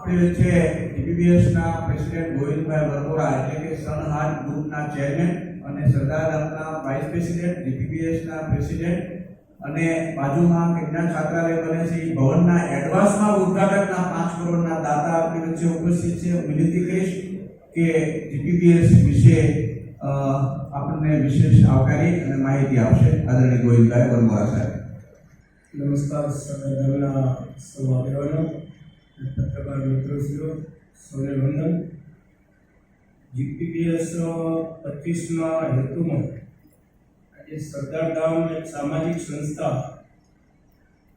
આપણી વચ્ચે જીપીબીએસના પ્રેસિડેન્ટ ગોવિંદભાઈ વરમોરા એટલે કે સનહાટ ગ્રુપના ચેરમેન અને સરદાર ધામના વાઇસ પ્રેસિડેન્ટ, જીપીબીએસના પ્રેસિડેન્ટ અને બાજુમાં કન્યા છાત્રાલય બને છે એ ભવનના એડવાન્સમાં ઉદ્ઘાટકના 5 કરોડના દાતા આપણી વચ્ચે ઉપસ્થિત છે. હું વિનંતી કરીશ કે જીપીબીએસ વિશે આપણને વિશેષ આવકારી અને માહિતી આપશે આદરણીય ગોવિંદભાઈ વરમોરા સાહેબ. નમસ્કાર સૌના સૌ આગેવાનો, પત્રકાર મિત્રોશ્રીઓ, સૌને વંદન. જીપીબીએસ 25ના હેતુમાં આજે સરદાર ધામ એક સામાજિક સંસ્થા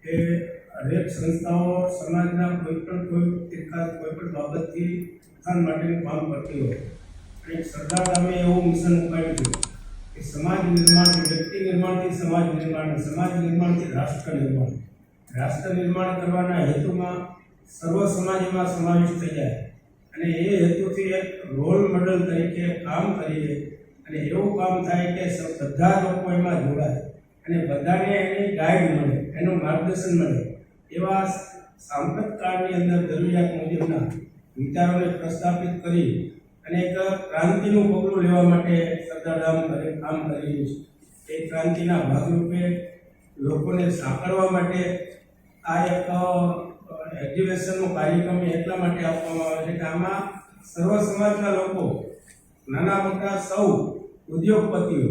એ હરેક સંસ્થાઓ સમાજના કોઈ પણ બાબતથી ઉત્થાન માટેનું કામ કરતી હોય અને સરદાર ધામે એવું મિશન ઉપાડ્યું છે કે સમાજ નિર્માણથી વ્યક્તિ નિર્માણથી સમાજ નિર્માણ, સમાજ નિર્માણથી રાષ્ટ્ર નિર્માણ. રાષ્ટ્ર નિર્માણ કરવાના હેતુમાં સર્વ સમાજ એમાં સમાવેશ થઈ જાય અને એ હેતુથી એક રોલ મોડલ તરીકે કામ કરીએ અને એવું કામ થાય કે બધા લોકો એમાં જોડાય અને બધાને એની ગાઈડ મળે, એનું માર્ગદર્શન મળે. એવા સાંપ્રત કાળની અંદર જરૂરિયાત મુજબના વિચારોને પ્રસ્થાપિત કરી અને એક ક્રાંતિનું પગલું લેવા માટે સરદાર ધામ કામ કરી રહ્યું છે. એ ક્રાંતિના ભાગરૂપે લોકોને સાંકળવા માટે આ એક એક્ઝિબિશનનો કાર્યક્રમ એટલા માટે આપવામાં આવે છે કે આમાં સર્વ સમાજના લોકો, નાના મોટા સૌ ઉદ્યોગપતિઓ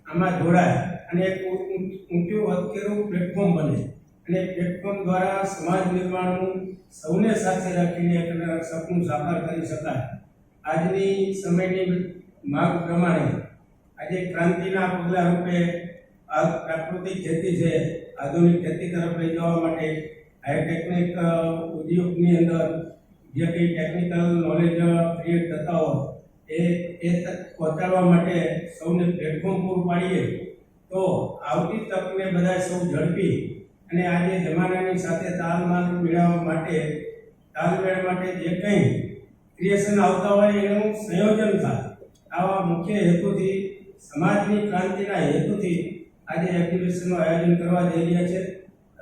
આમાં જોડાય અને એક ઊંચું હથકેરું પ્લેટફોર્મ બને અને પ્લેટફોર્મ દ્વારા સમાજ નિર્માણનું સૌને સાથે રાખીને એક સપનું સાકાર કરી શકાય. આજની સમયની માંગ પ્રમાણે આજે ક્રાંતિના પગલા રૂપે આ પ્રાકૃતિક ખેતી છે, આધુનિક ખેતી તરફ લઈ જવા માટે હાઈટેકનિક ઉદ્યોગની અંદર જે કંઈ ટેકનિકલ નોલેજ ક્રિએટ થતા હોય એ તક પહોંચાડવા માટે સૌને પ્લેટફોર્મ પૂરું પાડીએ તો આવતી તકને બધા સૌ ઝડપી અને આજે જમાનાની સાથે તાલમેલ મેળવવા માટે જે કંઈ ક્રિએશન આવતા હોય એનું સંયોજન થાય. આવા મુખ્ય હેતુથી, સમાજની ક્રાંતિના હેતુથી આજે એક્ઝિબિશનનું આયોજન કરવા જઈ રહ્યા છે.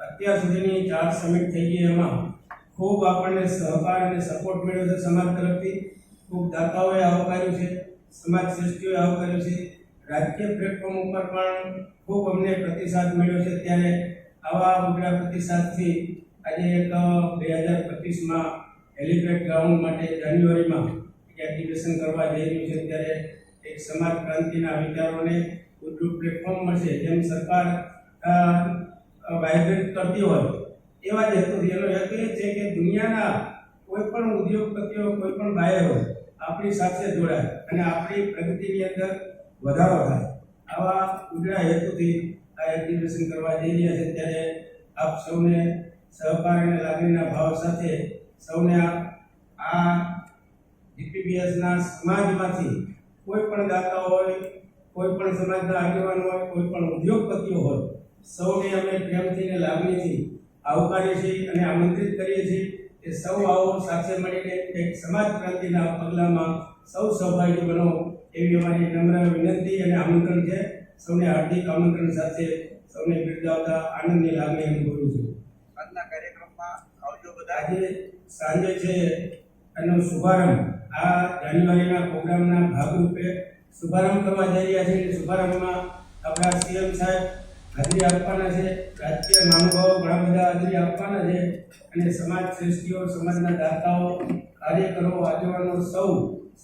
અત્યાર સુધીની 4 સમિટ થઈ ગઈ, એમાં ખૂબ આપણને સહકાર અને સપોર્ટ મળ્યો છે સમાજ તરફથી. ખૂબ દાતાઓએ આવકાર્યું છે, સમાજ શ્રેષ્ઠીઓએ આવકાર્યું છે, રાજકીય પ્લેટફોર્મ ઉપર પણ ખૂબ અમને પ્રતિસાદ મળ્યો છે. ત્યારે આવા મોટા પ્રતિસાદથી આજે એક 2025માં હેલિપેડ ગ્રાઉન્ડ માટે જાન્યુઆરીમાં એક્ટિવેશન કરવા જઈ રહ્યું છે. ત્યારે એક સમાજ ક્રાંતિના વિચારોને ઉદ્યોગ પ્લેટફોર્મ મળશે. જેમ સરકાર વાઇબ્રેટ કરતી હોય એવા જ હેતુથી એનો હેતુ એ છે કે દુનિયાના કોઈ પણ ઉદ્યોગપતિઓ, કોઈ પણ બાયરો આપણી સાથે જોડાય અને આપણી પ્રગતિની અંદર વધારો થાય. આવા ઉજળા હેતુથી આ એક્ટિવેશન કરવા જઈ રહ્યા છે. ત્યારે આપ સૌને સહકાર અને લાગણીના ભાવ સાથે સૌને આ જીપીબીએસના સમાજમાંથી કોઈ પણ દાતાઓ હોય, કોઈ પણ સમાજના આગેવાનો હોય, કોઈ પણ ઉદ્યોગપતિઓ હોય, સૌને અમે પ્રેમથી અને લાગણીથી આવકારીએ છીએ અને આમંત્રિત કરીએ છીએ કે સૌ આવો સાથે મળીને એક સમાજ ક્રાંતિના પગલામાં સૌ સહભાગી બનો એવી અમારી નમ્ર વિનંતી અને આમંત્રણ છે. સૌને હાર્દિક આમંત્રણ સાથે સૌને બિરદાવતા આનંદની લાગણી અનુભવું છું. આજના કાર્યક્રમમાં આવજો બધા. આજે સાંજે છે એનો શુભારંભ, આ જાન્યુઆરીના પ્રોગ્રામના ભાગરૂપે શુભારંભ કરવા જઈ રહ્યા છે. શુભારંભમાં આપણા સીએમ સાહેબ હાજરી આપવાના છે, રાજકીય મહાનુભાવો ઘણા બધા હાજરી આપવાના છે અને સમાજ શ્રેષ્ઠીઓ, સમાજના દાતાઓ, કાર્યકરો, આગેવાનો સૌ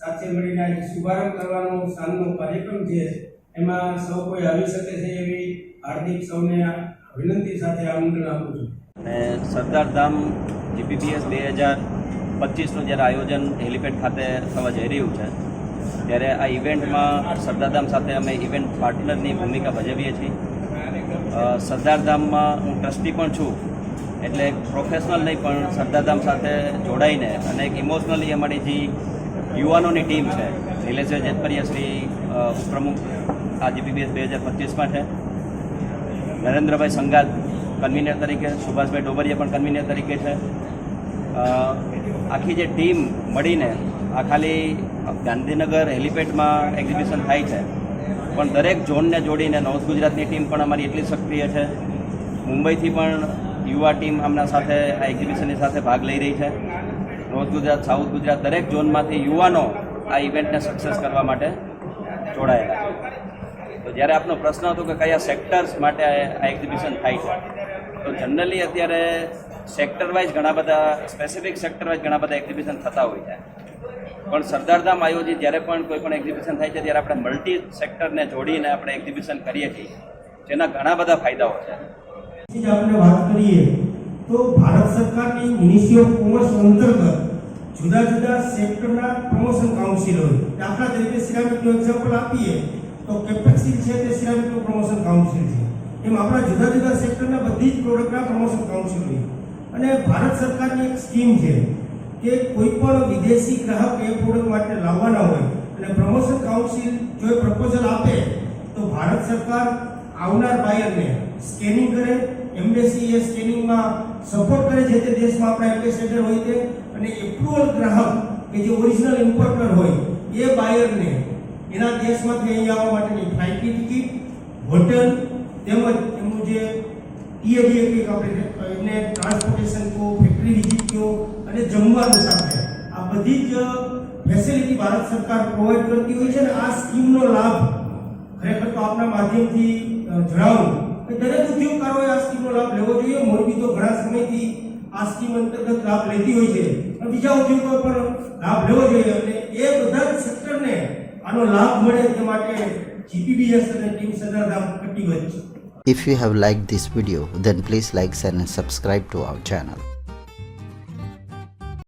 સાથે મળીને આજે શુભારંભ કરવાનો સાંજનો કાર્યક્રમ છે. એમાં સૌ કોઈ આવી શકે છે એવી હાર્દિક સૌને વિનંતી સાથે આમંત્રણ આપું છું. અને સરદાર ધામ જીપીબીએસ 2025નું જ્યારે આયોજન હેલિપેડ ખાતે થવા જઈ રહ્યું છે, ત્યારે આ ઇવેન્ટમાં સરદાર ધામ સાથે અમે ઇવેન્ટ પાર્ટનરની ભૂમિકા ભજવીએ છીએ. સરદાર ધામમાં હું ટ્રસ્ટી પણ છું, એટલે પ્રોફેશનલ નહીં પણ સરદાર ધામ સાથે જોડાઈને અને એક ઇમોશનલી અમારી જે યુવાનોની ટીમ છે, નિલેશભાઈ જેતપરિયા શ્રી ઉપપ્રમુખ આ જીપીબીએસ 2025માં છે, નરેન્દ્રભાઈ સંગાલ કન્વીનર તરીકે, સુભાષભાઈ ડોબરિયા પણ કન્વીનર તરીકે છે. આખી જે ટીમ મળીને આ ખાલી ગાંધીનગર હેલિપેડમાં એક્ઝિબિશન થાય છે, પણ દરેક ઝોનને જોડીને નોર્થ ગુજરાતની ટીમ પણ અમારી એટલી સક્રિય છે. મુંબઈથી પણ યુવા ટીમ આમના સાથે આ એક્ઝિબિશનની સાથે ભાગ લઈ રહી છે. નોર્થ ગુજરાત, સાઉથ ગુજરાત દરેક ઝોનમાંથી યુવાનો આ ઇવેન્ટને સક્સેસ કરવા માટે જોડાયેલા છે. તો જ્યારે આપનો પ્રશ્ન હતો કે કયા સેક્ટર્સ માટે આ એક્ઝિબિશન થાય છે, તો જનરલી અત્યારે સેક્ટર વાઇઝ ઘણા બધા સ્પેસિફિક સેક્ટર વાઇઝ ઘણા બધા એક્ઝિબિશન થતા હોય છે, પણ સરદારધામ આયોજિત જ્યારે પણ કોઈ પણ એક્ઝિબિશન થાય છે ત્યારે આપણે મલ્ટી સેક્ટરને જોડીને આપણે એક્ઝિબિશન કરીએ છીએ, જેના ઘણા બધા ફાયદાઓ છે. આપણે વાત કરીએ તો ભારત સરકારની મિનિસ્ટ્રી ઓફ કોમર્સ અંતર્ગત જુદા જુદા સેક્ટરના પ્રમોશન કાઉન્સિલ હોય. દાખલા તરીકે સિરામિકનું એક્ઝામ્પલ આપીએ તો કેપેક્સિલ છે તે સિરામિકનું પ્રમોશન કાઉન્સિલ છે. એમ આપણા જુદા જુદા સેક્ટરના બધી જ પ્રોડક્ટના પ્રમોશન કાઉન્સિલ હોય. અને ભારત સરકારની એક સ્કીમ છે કે કોઈ પણ વિદેશી ગ્રાહક એ પ્રોડક્ટ માટે લાવવાના હોય અને પ્રમોશન કાઉન્સિલ જો એ પ્રપોઝલ આપે તો ભારત સરકાર આવનાર બાયરને સ્કેનિંગ કરે, એમ્બેસી એ સ્કેનિંગમાં સપોર્ટ કરે છે તે દેશમાં આપણા એમ્બેસેડર હોય તે, અને એપ્રુવલ ગ્રાહક કે જે ઓરિજિનલ ઇમ્પોર્ટર હોય એ બાયરને એના દેશમાંથી અહીં આવવા માટેની ફ્લાઇટની ટિકિટ, હોટેલ તેમજ એમનું જે ટીએડીએ કે આપણે એમને ટ્રાન્સપોર્ટેશન કો, ફેક્ટરી વિઝિટ કો અને જમવાનું સાથે આ બધી જ ફેસિલિટી ભારત સરકાર પ્રોવાઈડ કરતી હોય છે. અને આ સ્કીમનો લાભ ખરેખર તો આપના માધ્યમથી જણાવું કે દરેક ઉદ્યોગકારોએ આ સ્કીમનો લાભ લેવો જોઈએ. મોરબી તો ઘણા સમયથી આ સ્કીમ અંતર્ગત લાભ લેતી હોય છે, અને બીજા ઉદ્યોગો પણ લાભ લેવો જોઈએ અને એ બધા જ સેક્ટરને આનો લાભ મળે તે માટે જીપીબીએસ અને ટીમ સરદારધામ કટિબદ્ધ છે. If you have liked this video, then please like, share and subscribe to our channel.